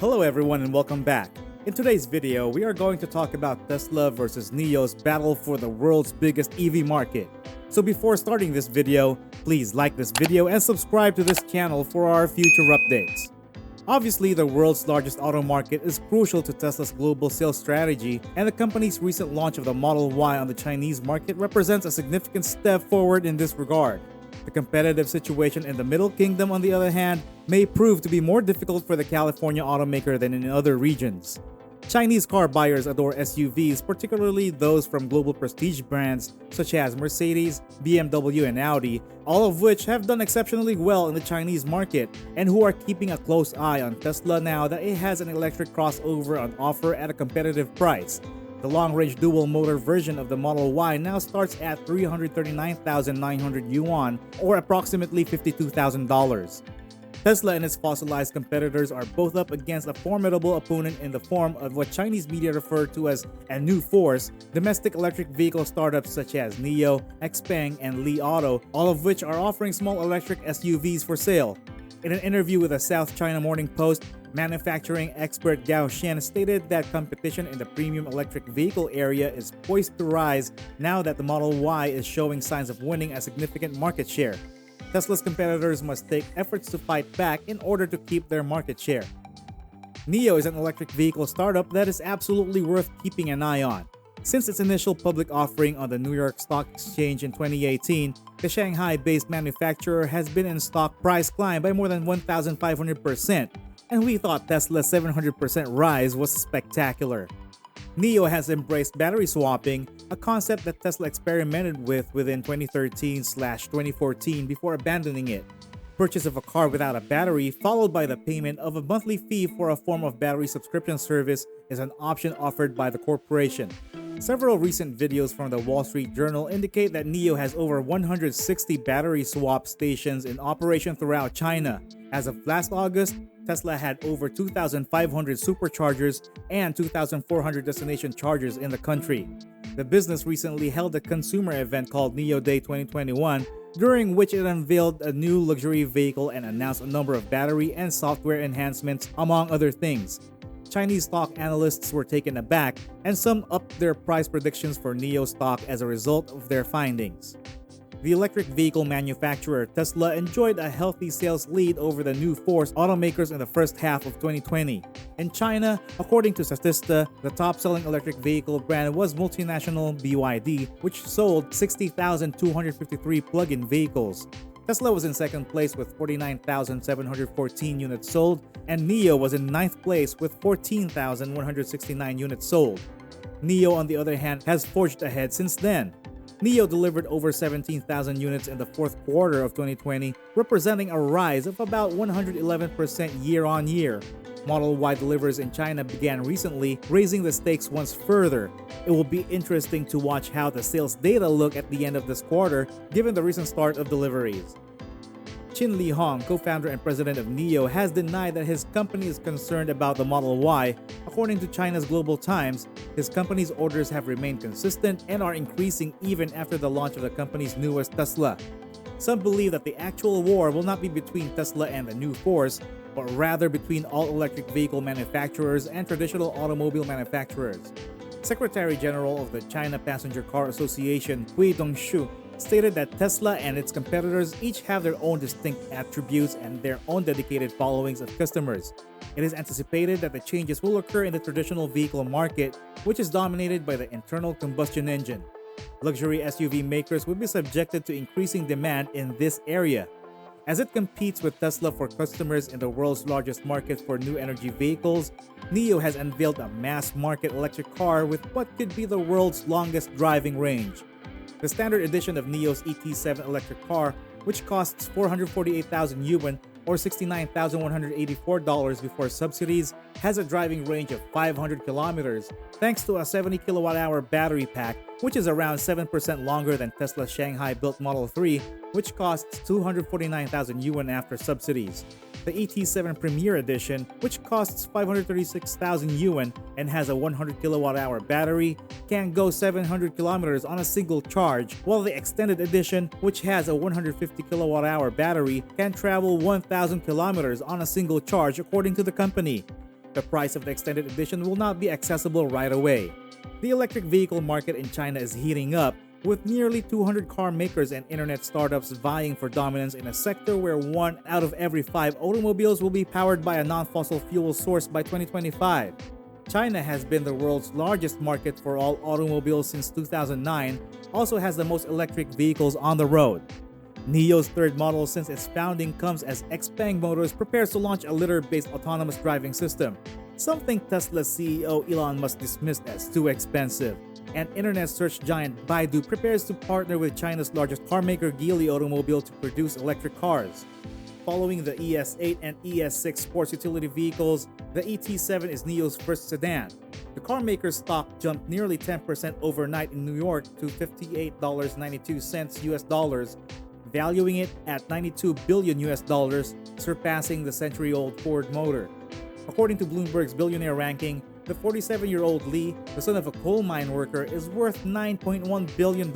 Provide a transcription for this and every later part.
Hello everyone and welcome back. In today's video, we are going to talk about Tesla versus NIO's battle for the world's biggest EV market. So before starting this video, please like this video and subscribe to this channel for our future updates. Obviously, the world's largest auto market is crucial to Tesla's global sales strategy, and the company's recent launch of the Model Y on the Chinese market represents a significant step forward in this regard. The competitive situation in the Middle Kingdom, on the other hand, may prove to be more difficult for the California automaker than in other regions. Chinese car buyers adore SUVs, particularly those from global prestige brands such as Mercedes, BMW, and Audi, all of which have done exceptionally well in the Chinese market and who are keeping a close eye on Tesla now that it has an electric crossover on offer at a competitive price. The long-range dual-motor version of the Model Y now starts at 339,900 yuan, or approximately $52,000. Tesla and its fossilized competitors are both up against a formidable opponent in the form of what Chinese media refer to as a new force, domestic electric vehicle startups such as NIO, XPeng, and Li Auto, all of which are offering small electric SUVs for sale. In an interview with the South China Morning Post, manufacturing expert Gao Shen stated that competition in the premium electric vehicle area is poised to rise now that the Model Y is showing signs of winning a significant market share. Tesla's competitors must take efforts to fight back in order to keep their market share. NIO is an electric vehicle startup that is absolutely worth keeping an eye on. Since its initial public offering on the New York Stock Exchange in 2018, the Shanghai-based manufacturer has been in stock price climb by more than 1,500%, and we thought Tesla's 700% rise was spectacular. NIO has embraced battery swapping, a concept that Tesla experimented with within 2013/2014 before abandoning it. Purchase of a car without a battery, followed by the payment of a monthly fee for a form of battery subscription service, is an option offered by the corporation. Several recent videos from the Wall Street Journal indicate that NIO has over 160 battery swap stations in operation throughout China. As of last August, Tesla had over 2,500 superchargers and 2,400 destination chargers in the country. The business recently held a consumer event called NIO Day 2021, during which it unveiled a new luxury vehicle and announced a number of battery and software enhancements, among other things. Chinese stock analysts were taken aback, and some upped their price predictions for NIO stock as a result of their findings. The electric vehicle manufacturer Tesla enjoyed a healthy sales lead over the new force automakers in the first half of 2020. In China, according to Statista, the top-selling electric vehicle brand was multinational BYD, which sold 60,253 plug-in vehicles. Tesla was in second place with 49,714 units sold, and NIO was in ninth place with 14,169 units sold. NIO, on the other hand, has forged ahead since then. NIO delivered over 17,000 units in the fourth quarter of 2020, representing a rise of about 111% year-on-year. Model Y deliveries in China began recently, raising the stakes once further. It will be interesting to watch how the sales data look at the end of this quarter, given the recent start of deliveries. Chin Li Hong, co-founder and president of NIO, has denied that his company is concerned about the Model Y. According to China's Global Times, his company's orders have remained consistent and are increasing even after the launch of the company's newest Tesla. Some believe that the actual war will not be between Tesla and the new force, but rather between all-electric vehicle manufacturers and traditional automobile manufacturers. Secretary General of the China Passenger Car Association, Hui Dongshu, stated that Tesla and its competitors each have their own distinct attributes and their own dedicated followings of customers. It is anticipated that the changes will occur in the traditional vehicle market, which is dominated by the internal combustion engine. Luxury SUV makers will be subjected to increasing demand in this area. As it competes with Tesla for customers in the world's largest market for new energy vehicles, NIO has unveiled a mass-market electric car with what could be the world's longest driving range. The standard edition of NIO's ET7 electric car, which costs 448,000 yuan or $69,184 before subsidies, has a driving range of 500 kilometers thanks to a 70 kilowatt-hour battery pack, which is around 7% longer than Tesla's Shanghai-built Model 3, which costs 249,000 yuan after subsidies. The ET7 Premier Edition, which costs 536,000 yuan and has a 100 kilowatt-hour battery, can go 700 kilometers on a single charge, while the Extended Edition, which has a 150 kilowatt-hour battery, can travel 1,000 kilometers on a single charge according to the company. The price of the extended edition will not be accessible right away. The electric vehicle market in China is heating up, with nearly 200 car makers and internet startups vying for dominance in a sector where 1 out of every 5 automobiles will be powered by a non-fossil fuel source by 2025. China has been the world's largest market for all automobiles since 2009, also has the most electric vehicles on the road. NIO's third model since its founding comes as XPeng Motors prepares to launch a litter-based autonomous driving system, something Tesla's CEO Elon Musk dismissed as too expensive. And internet search giant Baidu prepares to partner with China's largest carmaker Geely Automobile to produce electric cars. Following the ES8 and ES6 sports utility vehicles, the ET7 is NIO's first sedan. The carmaker's stock jumped nearly 10% overnight in New York to $58.92 US dollars, valuing it at $92 billion US dollars, surpassing the century-old Ford motor. According to Bloomberg's billionaire ranking, the 47-year-old Li, the son of a coal mine worker, is worth $9.1 billion.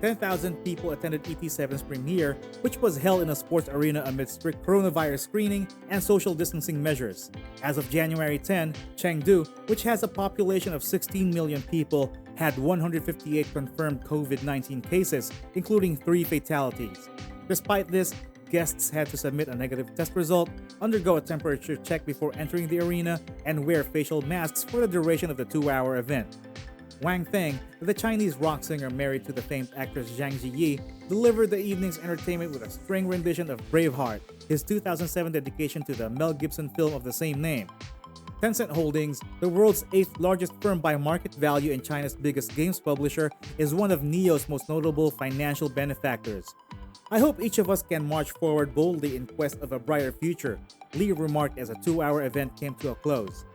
10,000 people attended ET7's premiere, which was held in a sports arena amid strict coronavirus screening and social distancing measures. As of January 10, Chengdu, which has a population of 16 million people, had 158 confirmed COVID-19 cases, including 3 fatalities. Despite this, guests had to submit a negative test result, undergo a temperature check before entering the arena, and wear facial masks for the duration of the 2-hour event. Wang Feng, the Chinese rock singer married to the famed actress Zhang Ziyi, delivered the evening's entertainment with a string rendition of Braveheart, his 2007 dedication to the Mel Gibson film of the same name. Tencent Holdings, the world's 8th largest firm by market value and China's biggest games publisher, is one of NIO's most notable financial benefactors. "I hope each of us can march forward boldly in quest of a brighter future," Li remarked as a 2-hour event came to a close.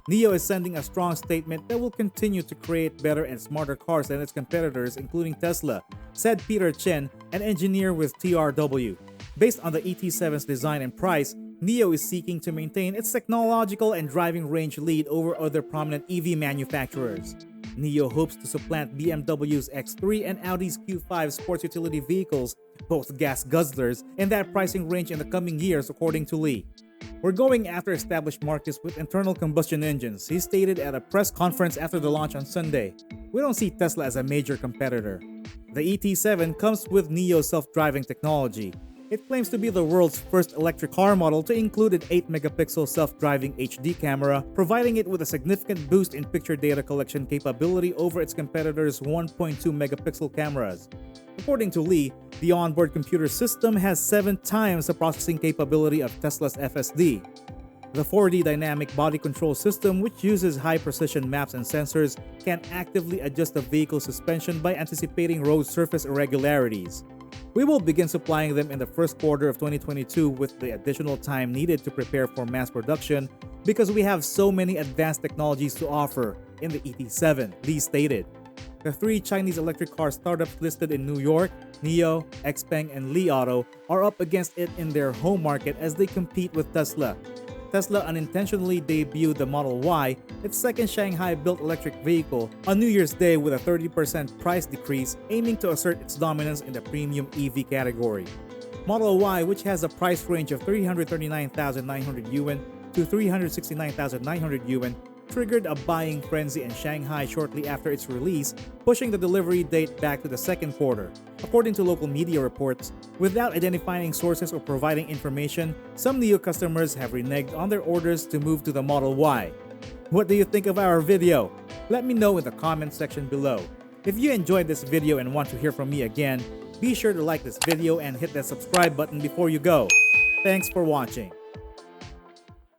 NIO is sending a strong statement that will continue to create better and smarter cars than its competitors, including Tesla, said Peter Chen, an engineer with TRW. Based on the ET7's design and price, NIO is seeking to maintain its technological and driving range lead over other prominent EV manufacturers. NIO hopes to supplant BMW's X3 and Audi's Q5 sports utility vehicles, both gas guzzlers, in that pricing range in the coming years, according to Li. "We're going after established markets with internal combustion engines," he stated at a press conference after the launch on Sunday. "We don't see Tesla as a major competitor." The ET7 comes with NIO's self-driving technology. It claims to be the world's first electric car model to include an 8-megapixel self-driving HD camera, providing it with a significant boost in picture data collection capability over its competitors' 1.2-megapixel cameras. According to Li, the onboard computer system has 7 times the processing capability of Tesla's FSD. The 4D dynamic body control system, which uses high-precision maps and sensors, can actively adjust the vehicle's suspension by anticipating road surface irregularities. "We will begin supplying them in the first quarter of 2022 with the additional time needed to prepare for mass production because we have so many advanced technologies to offer in the ET7, Li stated. The 3 Chinese electric car startups listed in New York, NIO, XPeng, and Li Auto, are up against it in their home market as they compete with Tesla. Tesla unintentionally debuted the Model Y, its second Shanghai-built electric vehicle, on New Year's Day with a 30% price decrease, aiming to assert its dominance in the premium EV category. Model Y, which has a price range of 339,900 yuan to 369,900 yuan, triggered a buying frenzy in Shanghai shortly after its release, pushing the delivery date back to the second quarter. According to local media reports, without identifying sources or providing information, some NIO customers have reneged on their orders to move to the Model Y. What do you think of our video? Let me know in the comment section below. If you enjoyed this video and want to hear from me again, be sure to like this video and hit that subscribe button before you go. Thanks for watching.